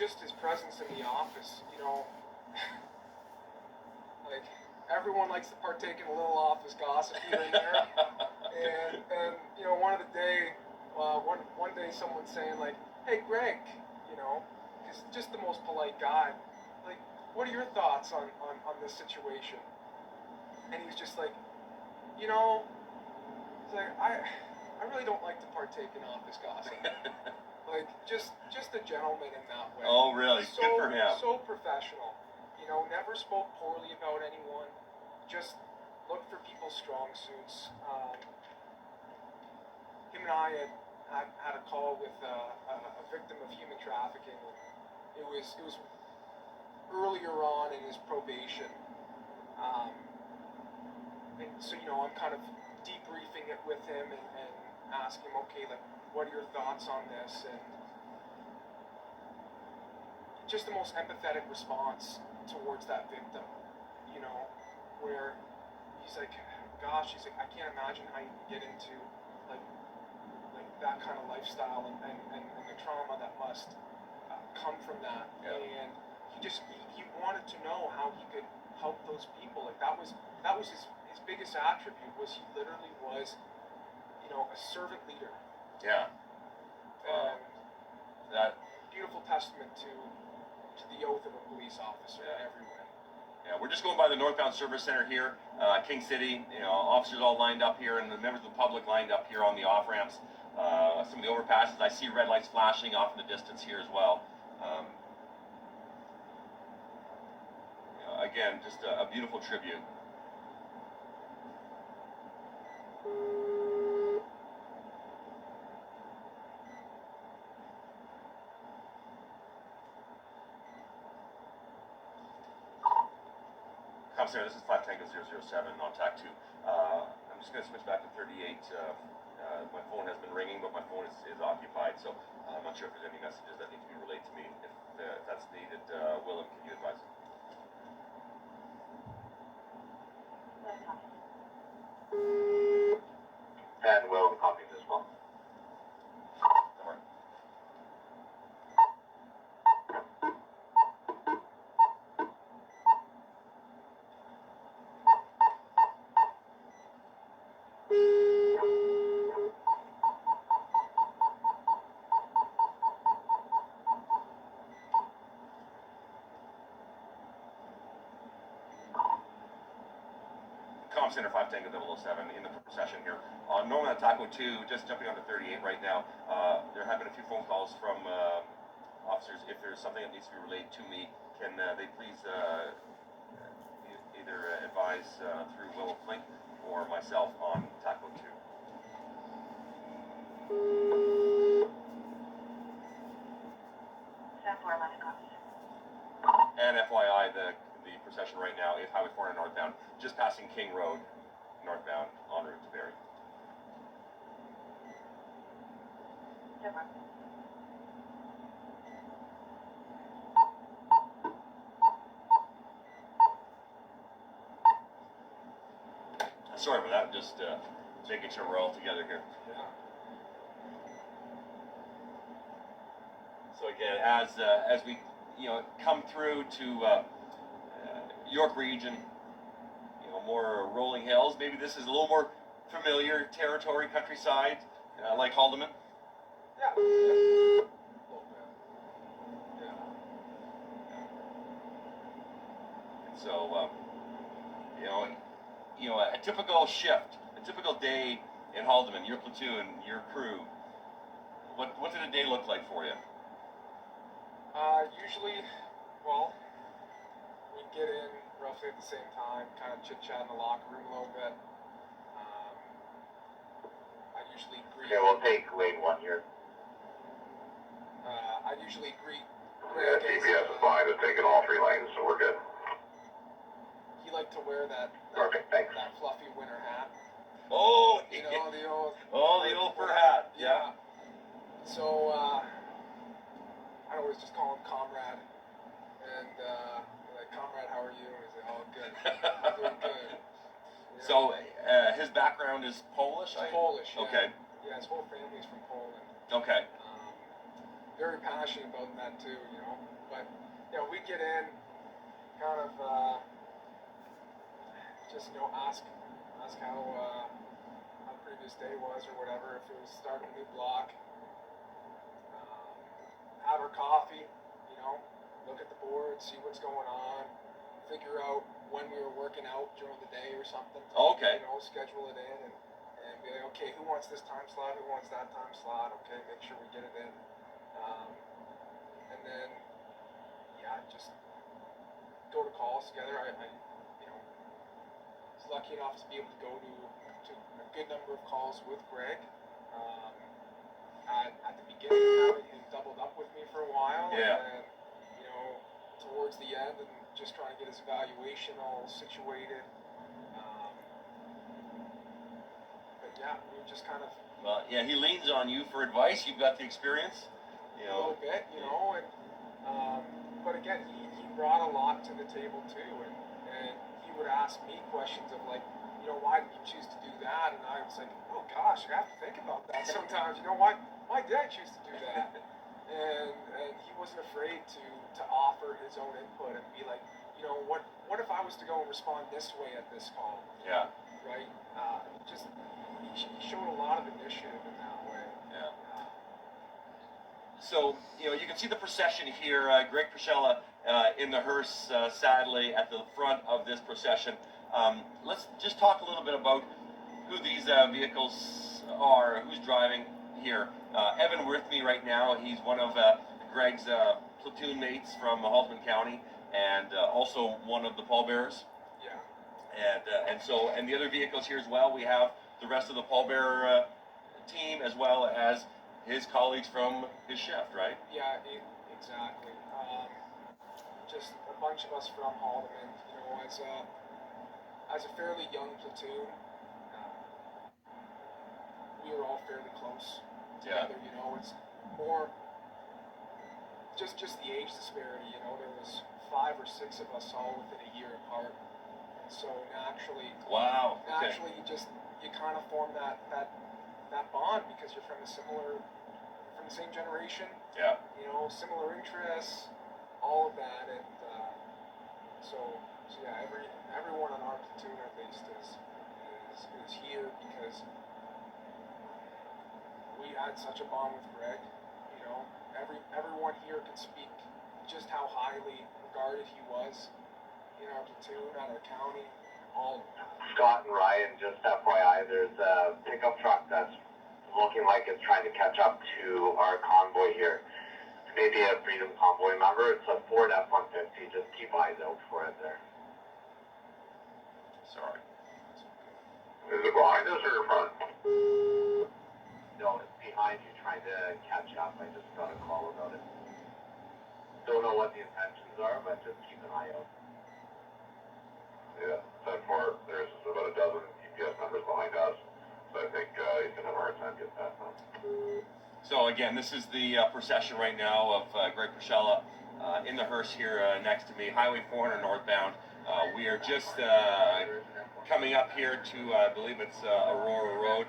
just his presence in the office, you know, like everyone likes to partake in a little office gossip here and there. and you know, one day someone's saying like, hey Greg, you know, he's just the most polite guy. Like, what are your thoughts on this situation? And he was just like, you know, it's like I really don't like to partake in office gossip. Like just a gentleman in that way. Oh really? So, good for him. So professional. You know, never spoke poorly about anyone. Just looked for people's strong suits. Him and I had a call with a victim of human trafficking. It was earlier on in his probation. And so, you know, I'm kind of debriefing it with him and asking him, okay, like, what are your thoughts on this? And just the most empathetic response towards that victim, you know, where he's like, gosh, he's like, I can't imagine how you can get into like that kind of lifestyle and the trauma that must come from that. Yeah. And he wanted to know how he could help those people. Like that was his biggest attribute, was he literally was, you know, a servant leader. Yeah. And that beautiful testament to the oath of a police officer in every way. Yeah, we're just going by the northbound service center here, King City. You know, officers all lined up here, and the members of the public lined up here on the off ramps. Some of the overpasses, I see red lights flashing off in the distance here as well. You know, again, just a beautiful tribute. Center, this is 5 Tango 007 on TAC 2. I'm just going to switch back to 38. My phone has been ringing, but my phone is occupied, so I'm not sure if there's any messages that need to be relayed to me. If that's needed, Willem, can you advise? And Willem copying as well. Center 5 Tango 007 in the procession here. Norman on Taco 2, just jumping onto 38 right now. There have been a few phone calls from officers. If there's something that needs to be relayed to me, can they please either advise through Will Flink or myself on Taco 2. And FYI, the procession right now is Highway 4 northbound, just passing King Road northbound en route to Barrie. Sorry about that, just making sure we're all together here. Yeah. So again, as we come through to York region, more rolling hills. Maybe this is a little more familiar territory, countryside, like Haldimand. Yeah. A little bit. And so, a typical shift, a typical day in Haldimand, your platoon, your crew. What did a day look like for you? Usually, well, we'd get in roughly at the same time, kind of chit-chat in the locker room a little bit. I usually greet... Okay, we'll take lane 1 here. I usually greet... Yeah, GPS is fine. It's taking all 3 lanes, so we're good. He liked to wear that fluffy winter hat. Oh! You know, the old... Oh, the old fur hat. Yeah. So, I always just call him Comrade. And, like, Comrade, how are you? And he's like, oh, good. I'm doing good. You know? So, his background is Polish? Polish, yeah. Okay. Yeah, his whole family's from Poland. Okay. very passionate about that too, you know. But you know, we get in, kind of just, you know, ask how the previous day was or whatever, if it was starting a new block. Have our coffee, you know, look at the board, see what's going on, figure out when we were working out during the day or something. Okay. You know, schedule it in and be like, okay, who wants this time slot? Who wants that time slot? Okay, make sure we get it in. And then, yeah, just go to calls together. I you know, was lucky enough to be able to go to a good number of calls with Greg. At the beginning, he doubled up with me for a while. Yeah. And then, you know, towards the end, and just trying to get his evaluation all situated. But yeah, we just kind of. Well, yeah, he leans on you for advice. You've got the experience. You A know. little bit, you know, and but again, he brought a lot to the table too, and he would ask me questions of like, you know, why did you choose to do that? And I was like, oh gosh, I have to think about that sometimes. You know, why did I choose to do that? And he wasn't afraid to offer his own input and be like, you know, what if I was to go and respond this way at this call? Yeah. Right. Just he showed a lot of initiative in that way. Yeah. So, you know, you can see the procession here. Greg Pierzchala in the hearse, sadly, at the front of this procession. Let's just talk a little bit about who these vehicles are, who's driving here. Evan with me right now. He's one of Greg's platoon mates from Halton County, and also one of the pallbearers. Yeah. And the other vehicles here as well. We have the rest of the pallbearer team, as well as his colleagues from his shift, right? Yeah, exactly. Just a bunch of us from Haldeman, you know, as a fairly young platoon, we were all fairly close together. You know, it's more just the age disparity. You know, there was 5 or 6 of us all within a year apart, and so naturally, Wow. Okay. naturally, you kind of form that bond because you're from the same generation. Yeah. You know, similar interests, all of that, and so yeah, everyone on our platoon at least is here because we had such a bond with Greg. You know, everyone here can speak just how highly regarded he was in our platoon, at our county, all. Scott and Ryan, just FYI, there's a pickup truck that's looking like it's trying to catch up to our convoy here. Maybe a Freedom Convoy member. It's a Ford F-150. Just keep eyes out for it there. Sorry. Is it behind us or in front? No, it's behind you trying to catch up. I just got a call about it. Don't know what the intentions are, but just keep an eye out. Yeah, 10-4. There's about a dozen UPS members behind us. So I think he's going to have a hard time getting past them. So again, this is the procession right now of Greg Pierzchala in the hearse here next to me, Highway 400 northbound. We are just coming up here to, I believe it's Aurora Road.